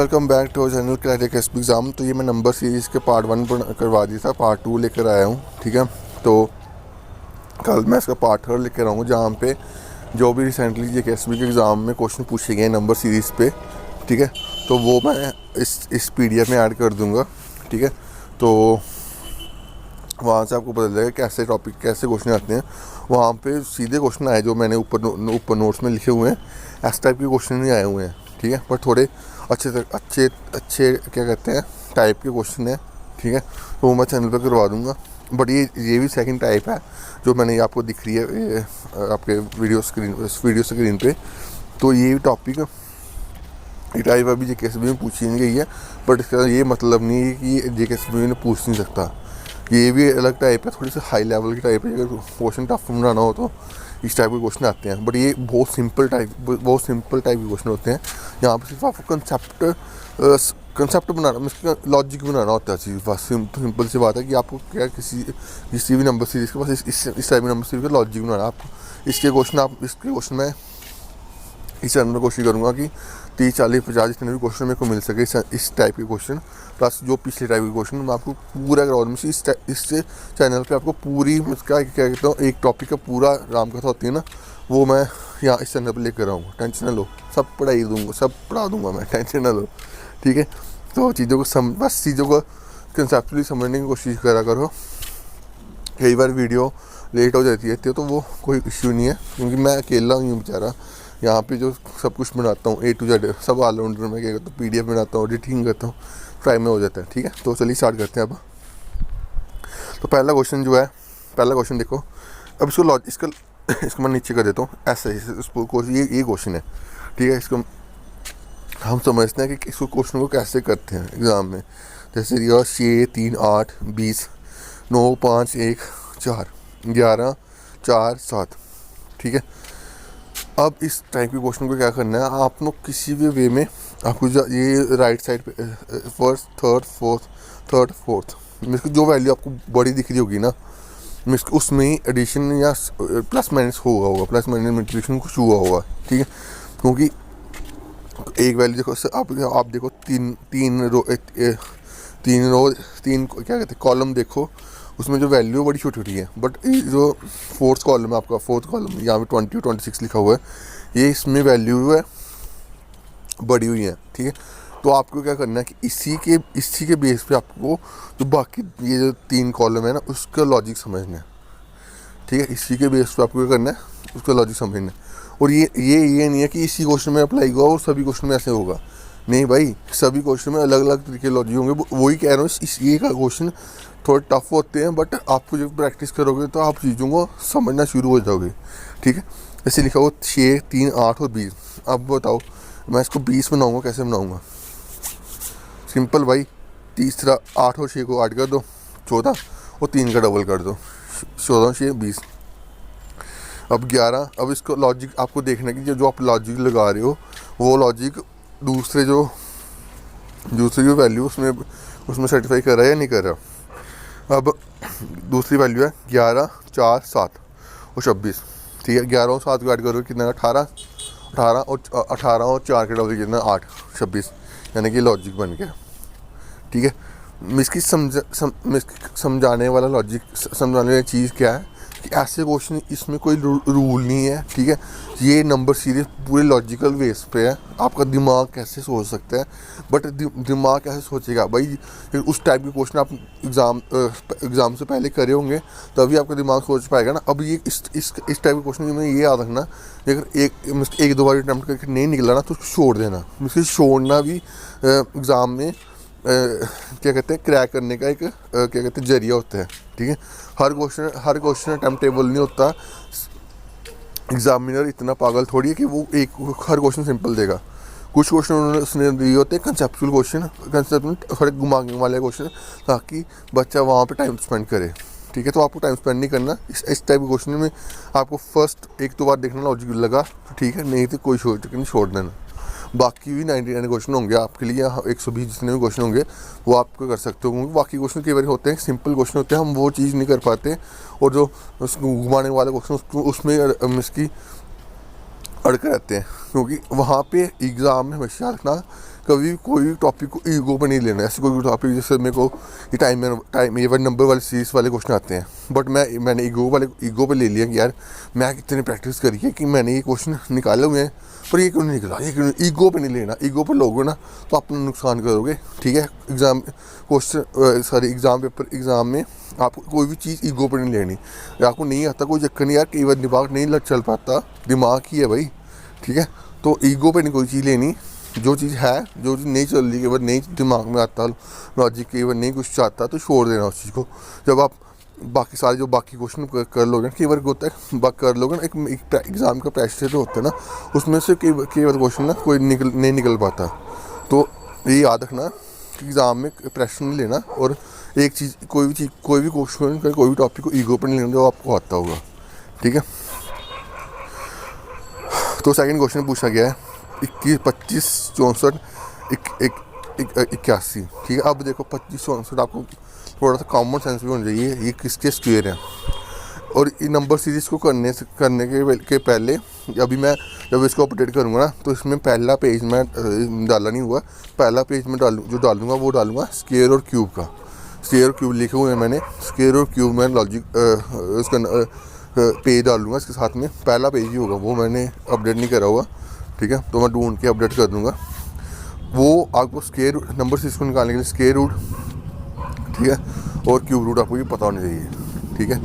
Welcome back to channel crack SP exam. तो ये मैं नंबर सीरीज़ के पार्ट 1 करवा दिया था, पार्ट 2 लेकर आया हूँ। ठीक है, तो कल मैं इसका पार्ट 3 लेकर आऊँगा, जहाँ पे जो भी रिसेंटली ये एसपी के एग्ज़ाम में क्वेश्चन पूछे गए नंबर सीरीज़ पे, ठीक है, तो वो मैं इस PDF में ऐड कर दूँगा। ठीक है, तो वहाँ से आपको पता चलेगा कैसे टॉपिक कैसे क्वेश्चन आते हैं। वहाँ पे सीधे क्वेश्चन आए जो मैंने ऊपर नोट्स में लिखे हुए हैं, ऐसे टाइप के क्वेश्चन नहीं आए हुए हैं। ठीक है, पर थोड़े अच्छे क्या कहते हैं टाइप के क्वेश्चन हैं। ठीक है, तो वो मैं चैनल पे करवा दूँगा। बट ये भी सेकंड टाइप है जो मैंने आपको दिख रही है ये आपके वीडियो स्क्रीन पे। तो ये टॉपिक ये टाइप अभी JKSB में पूछी नहीं गई है, बट इसका ये मतलब नहीं है कि JKSB में पूछ नहीं सकता। ये भी अलग टाइप है, थोड़ी सी हाई लेवल की टाइप है। अगर क्वेश्चन टफ बनाना हो तो इस टाइप के क्वेश्चन आते हैं। बट ये बहुत सिंपल टाइप के क्वेश्चन होते हैं। यहाँ पर सिर्फ आपको कंसेप्ट बनाना, लॉजिक बनाना होता है चीज़। बस सिंपल सी बात है कि आपको क्या किसी भी नंबर सीरीज़ के पास इस टाइप के नंबर सीरीज़ का लॉजिक बनाना। आपको इसके क्वेश्चन मैं इस चैनल में कोशिश करूँगा कि 30, 40, 50 जितने भी क्वेश्चन मेरे को मिल सके इस टाइप के क्वेश्चन, प्लस जो पिछले टाइप के क्वेश्चन मैं आपको पूरा करवा दूँ। इस चैनल पे आपको पूरी क्या कहता हूँ, एक टॉपिक का पूरा रामकथा होती है ना, वो मैं यहाँ इस चैनल पर लेकर आऊँगा। टेंशन ना लो, सब पढ़ा दूँगा मैं, टेंशन ना लो। ठीक है, तो चीज़ों को कंसेप्चुअली समझने की कोशिश करा करो। कई बार वीडियो लेट हो जाती है तो वो कोई इश्यू नहीं है, क्योंकि मैं अकेला हूँ बेचारा यहाँ पे जो सब कुछ बनाता हूँ A to Z, सब ऑलराउंडर में क्या करता हूँ, PDF बनाता हूँ, एडिटिंग करता हूँ, टाइम में हो जाता है। ठीक है, तो चलिए स्टार्ट करते हैं अब। तो पहला क्वेश्चन देखो। अब इसको मैं नीचे कर देता हूँ ऐसे ये क्वेश्चन है। ठीक है, इसको हम समझते हैं कि इसको क्वेश्चन को कैसे करते हैं एग्ज़ाम में। जैसे 6, 3, 8, 20, 9, 5, 1, 4, 11, 4, 7। ठीक है, अब इस टाइप के क्वेश्चन को क्या करना है, आप लोग किसी भी वे में आपको ये राइट साइड पे फर्स्ट, थर्ड, फोर्थ में जो वैल्यू आपको बड़ी दिख रही होगी ना, उसमें ही एडिशन या प्लस माइनस होगा, प्लस माइनस मल्टीप्लिकेशन कुछ हुआ होगा। ठीक है, क्योंकि एक वैल्यू देखो, आप देखो तीन क्या कहते हैं कॉलम देखो, उसमें जो वैल्यू बड़ी छोटी है। बट जो फोर्थ कॉलम है आपका, यहाँ पे 20 और 26 लिखा हुआ है, ये इसमें वैल्यू है बड़ी हुई है। ठीक है, तो आपको क्या करना है कि इसी के बेस पे आपको जो बाकी ये जो 3 कॉलम है ना, उसका लॉजिक समझना है। ठीक है, इसी के बेस पे आपको क्या करना है, उसका लॉजिक समझना है। और ये नहीं है कि इसी क्वेश्चन में अप्लाई होगा और सभी क्वेश्चन में ऐसे होगा। नहीं भाई, सभी क्वेश्चन में अलग अलग तरीके के लॉजिक होंगे। वही कह रहा हूँ, ये का क्वेश्चन थोड़े टफ होते हैं, बट आपको जब प्रैक्टिस करोगे तो आप चीज़ों को समझना शुरू हो जाओगे। ठीक है, जैसे लिखा हुआ 6, 3, 8 और 20। अब बताओ मैं इसको 20 बनाऊँगा, कैसे बनाऊँगा? सिंपल भाई, 8 और 6 को ऐड कर दो, 14, और 3 का डबल कर दो, 14, 6, 20। अब 11। अब इसको लॉजिक आपको देखना है कि जो आप लॉजिक लगा रहे हो, वो लॉजिक दूसरी जो वैल्यू उसमें सेटिफाई कर रहा है या नहीं कर रहा। अब दूसरी वैल्यू है 11, 4, 7 और 26। ठीक है, 11 और 7 को ऐड करोगे कितना? 18 और 4 के डबल कितना? 8, 26, यानी कि लॉजिक बन गया। ठीक है, इसकी समझाने वाली चीज़ क्या है कि ऐसे क्वेश्चन, इसमें कोई रूल नहीं है। ठीक है, ये नंबर सीरीज पूरे लॉजिकल बेस पे है। आपका दिमाग कैसे सोच सकता है, बट दिमाग कैसे सोचेगा भाई? उस टाइप के क्वेश्चन आप एग्ज़ाम से पहले करे होंगे, तभी आपका दिमाग सोच पाएगा ना। अब ये इस टाइप के क्वेश्चन में ये याद रखना, अगर एक दो बार अटैम्प्ट करके नहीं निकला ना, तो छोड़ देना। छोड़ना भी एग्ज़ाम में क्या कहते हैं, क्रैक करने का एक क्या कहते हैं जरिया होता है। ठीक है, हर क्वेश्चन अटैम्प्टेबल नहीं होता। एग्जामिनर इतना पागल थोड़ी है कि वो हर क्वेश्चन सिंपल देगा। कुछ क्वेश्चन उसने दिए होते हैं कंसेप्चुअल क्वेश्चन, थोड़े घुमाने वाले क्वेश्चन, ताकि बच्चा वहाँ पे टाइम स्पेंड करे। ठीक है, तो आपको टाइम स्पेंड नहीं करना इस टाइप के क्वेश्चन में। आपको फर्स्ट 1-2 बार देखना लॉजिक लगा तो ठीक है, नहीं तो कोई छोड़ देना। बाकी भी 99 क्वेश्चन होंगे आपके लिए, 120 जितने भी क्वेश्चन होंगे वो आपको कर सकते हो, क्योंकि बाकी क्वेश्चन कई बार होते हैं सिंपल क्वेश्चन होते हैं, हम वो चीज़ नहीं कर पाते। और जो घुमाने वाले क्वेश्चन उसमें इसकी अड़के रहते हैं, क्योंकि वहाँ पे एग्ज़ाम में हमेशा रखना कभी भी कोई भी टॉपिक को ईगो पे नहीं लेना। ऐसे कोई भी टॉपिक जैसे मेरे को ये टाइम ये वन नंबर वाले सीरीज वाले क्वेश्चन आते हैं, बट मैंने ईगो पे ले लिया कि यार मैं कितनी प्रैक्टिस करी है कि मैंने ये क्वेश्चन निकाले हुए हैं, पर ये क्यों नहीं निकला, ये क्यों ईगो पे नहीं लेना। ईगो पे लोगे ना तो अपना नुकसान करोगे, ठीक है। एग्ज़ाम में आपको कोई भी चीज़ ईगो पर नहीं लेनी। आपको नहीं आता कोई चक्कर नहीं यार, कई बार दिमाग नहीं चल पाता, दिमाग ही है भाई, ठीक है। तो ईगो पे नहीं कोई चीज़ लेनी। जो चीज़ है, जो चीज़ नहीं चल रही, कई बार नहीं दिमाग में आता लॉजिक, कई बार नहीं कुछ चाहता तो छोड़ देना उस चीज़ को। जब आप बाकी सारे जो बाकी क्वेश्चन कर लोगे ना, कई बार होता है कर लोगे ना, एक एग्ज़ाम का प्रेशर जो होता है ना, उसमें से कई बार क्वेश्चन ना कोई नहीं निकल पाता। तो ये याद रखना कि एग्ज़ाम में प्रेशर नहीं लेना, और एक चीज़ कोई भी क्वेश्चन कोई भी टॉपिक को ईगो पर नहीं लेना जो आपको आता होगा, ठीक है। तो सेकंड क्वेश्चन पूछा गया है 21, 25, 64, 81, ठीक है। अब देखो 25, 64 आपको थोड़ा सा कॉमन सेंस भी होना चाहिए, ये किसके स्क्वायर है। और ये नंबर सीरीज़ को करने के पहले अभी मैं जब इसको अपडेट करूँगा ना, तो इसमें पहला पेज मैं डाला नहीं हुआ, पहला पेज में डालूंगा वो डालूंगा स्क्वायर और क्यूब का। स्क्वायर और क्यूब लिखे हुए हैं मैंने, स्क्वायर और क्यूब में लॉजिक उसका पेज डालूंगा इसके साथ में, पहला पेज ही होगा वो, मैंने अपडेट नहीं करा हुआ, ठीक है। तो मैं ढूंढ के अपडेट कर दूंगा। वो आपको स्क्वायर नंबर सीरीज़ को निकालने के लिए स्क्वायर रूट, ठीक है, और क्यूब रूट आपको ये पता होना चाहिए, ठीक है।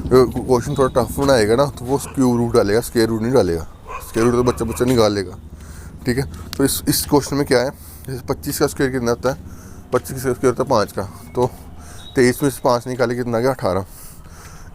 क्वेश्चन थोड़ा टफ बनाएगा ना तो वो क्यूब रूट डालेगा, स्क्वायर रूट नहीं डालेगा। स्क्वायर रूट तो बच्चा निकाल लेगा, ठीक है। तो इस क्वेश्चन में क्या है, जैसे 25 का स्क्वायर कितना होता है, 25 का स्क्वायर होता है 5 का, तो 23 में से 5 निकाले कितना गया 18।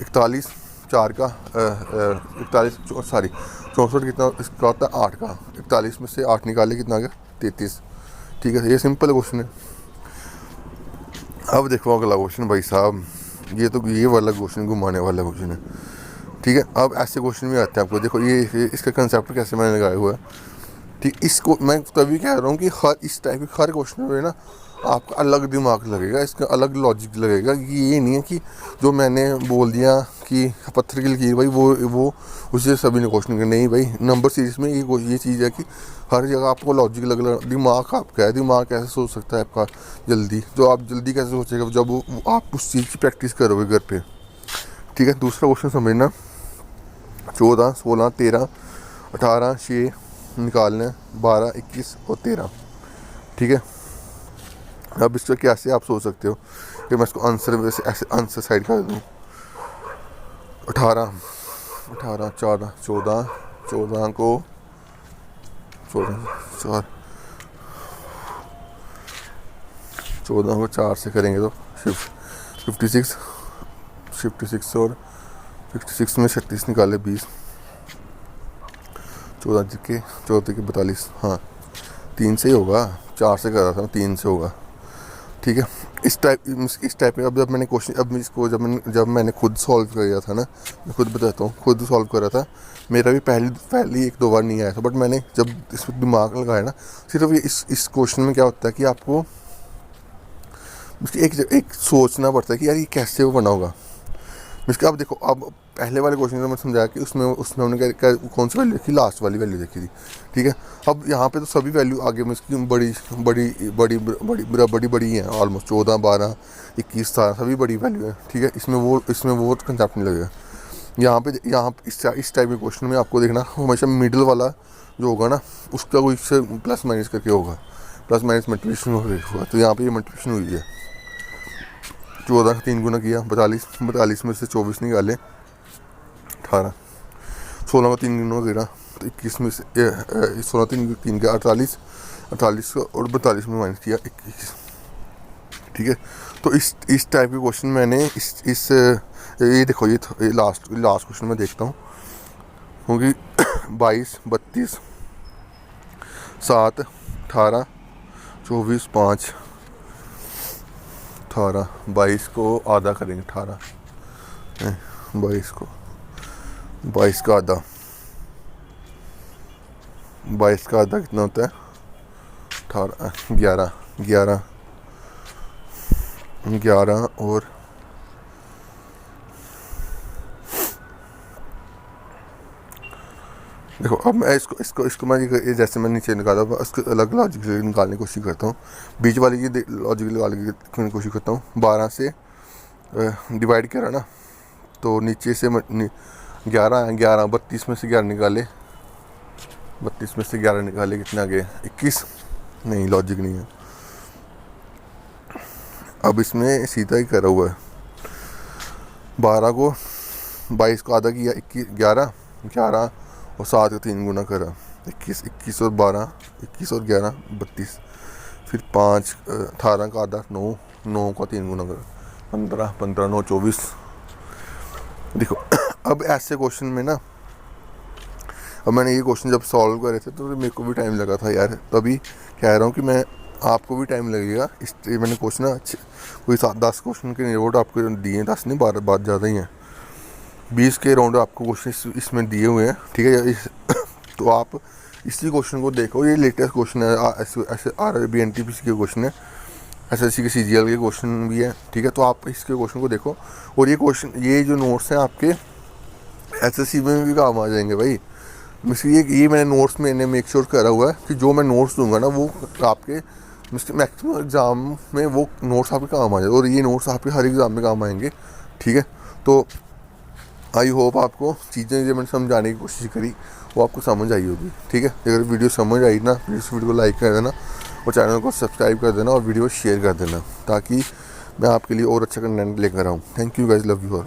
41 4 का 64 कितना इसका होता है 8 का, 41 में से 8 निकाले कितना गया 33, ठीक है। ये सिंपल क्वेश्चन है। अब देखो अगला क्वेश्चन भाई साहब, ये वाला क्वेश्चन घुमाने वाला क्वेश्चन है, ठीक है। अब ऐसे क्वेश्चन भी आते हैं आपको, देखो ये इसका कंसेप्ट कैसे मैंने लगाया हुआ है, ठीक। इसको मैं तभी कह रहा हूँ कि इस टाइप के हर क्वेश्चन में ना आपका अलग दिमाग लगेगा, इसका अलग लॉजिक लगेगा। ये नहीं है कि जो मैंने बोल दिया कि पत्थर की लकीर भाई वो उससे सभी ने क्वेश्चन किया, नहीं भाई। नंबर सीरीज़ में ये चीज़ है कि हर जगह आपको लॉजिक अलग, दिमाग आपका है, दिमाग कैसे सोच सकता है आपका जल्दी, जो आप जल्दी कैसे सोचेगा जब आप उस चीज़ की प्रैक्टिस करोगे घर पे, ठीक है। दूसरा क्वेश्चन समझना, 14, 16, 13, 18, 6 निकालना, 12, 21 और 13, ठीक है। अब इसका कैसे आप सोच सकते हो कि मैं इसको आंसर वैसे ऐसे आंसर साइड कर दूँ। 18, 14, 14 को 4 से करेंगे तो 56 और 56 में 36 निकाले 20, 14 के 42, हाँ 3 से ही होगा, 4 से कर रहा था 3 से होगा, ठीक है। इस टाइप में अब जब मैंने क्वेश्चन जब मैंने खुद सॉल्व किया था ना, मैं खुद बताता हूँ, खुद सॉल्व कर रहा था, मेरा भी पहली 1-2 बार नहीं आया था, बट मैंने जब इस पर दिमाग लगाया ना, सिर्फ ये इस क्वेश्चन में क्या होता है कि आपको एक सोचना पड़ता है कि यार ये कैसे वो बना होगा। इसका अब देखो, अब पहले वाले क्वेश्चन में मैं समझाया कि उसमें हमने क्या कौन सी वैल्यू देखी, लास्ट वाली वैल्यू देखी थी, ठीक है। अब यहाँ पे तो सभी वैल्यू आगे में इसकी बड़ी हैं, ऑलमोस्ट 14, 12, 21, 17 सभी बड़ी वैल्यू है, ठीक है। इसमें वो कंसेप्ट नहीं लगेगा। यहाँ पे इस टाइप के क्वेश्चन में आपको देखना हमेशा मिडिल वाला जो होगा ना, उसका कोई से प्लस माइनस करके होगा, प्लस माइनस मल्टीप्लिकेशन होगा। तो यहाँ पे ये मल्टीप्लिकेशन हुई है, 14 का 3 गुना किया 42 में से 24 निकाले 18, 16 का 3 गुना गिरा तो 21 में से 16 3 का 48 और 42 में माइनस किया 21, ठीक है। तो इस टाइप के क्वेश्चन मैंने ये देखो, ये लास्ट क्वेश्चन में देखता हूँ, क्योंकि 22, 32, 7, 18, 24, 5, 18, 22 को आधा करेंगे, 18, 22 का आधा, 22 का आधा कितना होता है 18, 11 और 11 देखो अब मैं इसको मैं ये जैसे मैं नीचे निकाला उसको अलग लॉजिक से निकालने की कोशिश करता हूँ। बीच वाली की लॉजिक निकालने की कोशिश करता हूँ। 12 से डिवाइड करा ना, तो नीचे से 11 32 में से 11 निकाले, 32 में से 11 निकाले, कितना गए 21। नहीं, लॉजिक नहीं है। अब इसमें सीधा ही करा हुआ है। 12 को 22 को आधा किया, 11 और 7 का 3 गुना करा, 21 और 12, 21 और 11 32, फिर 5 18 का आधा 9 का 3 गुना करा 15 9 24। देखो अब ऐसे क्वेश्चन में ना, अब मैंने ये क्वेश्चन जब सॉल्व करे थे तो मेरे को भी टाइम लगा था यार, तभी कह रहा हूँ कि मैं आपको भी टाइम लगेगा। इसलिए मैंने क्वेश्चन कोई 10 क्वेश्चन के नोट आपको दिए, 10 नहीं 12 बात ज़्यादा ही है, 20 के राउंड आपको क्वेश्चन इसमें दिए हुए हैं, ठीक है। तो आप इसी क्वेश्चन को देखो, ये लेटेस्ट क्वेश्चन है, ऐसे RRB-NTPC के क्वेश्चन है, SSC के CGL के क्वेश्चन भी है, ठीक है। तो आप इसके क्वेश्चन को देखो, और ये क्वेश्चन, ये जो नोट्स हैं आपके SSC में भी काम आ जाएंगे भाई। ये मैंने नोट्स में मेक श्योर करा हुआ है कि जो मैं नोट्स दूंगा ना वो आपके मैक्सिमम एग्ज़ाम में वो नोट्स आपके काम आ जाए, और ये नोट्स आपके हर एग्ज़ाम में काम आएंगे, ठीक है। तो आई होप आपको चीज़ें जो मैंने समझाने की कोशिश करी वो आपको समझ आई होगी, ठीक है। अगर वीडियो समझ आई ना, इस वीडियो को लाइक कर देना और चैनल को सब्सक्राइब कर देना और वीडियो शेयर कर देना, ताकि मैं आपके लिए और अच्छा कंटेंट लेकर आऊँ। Thank you guys, love you all.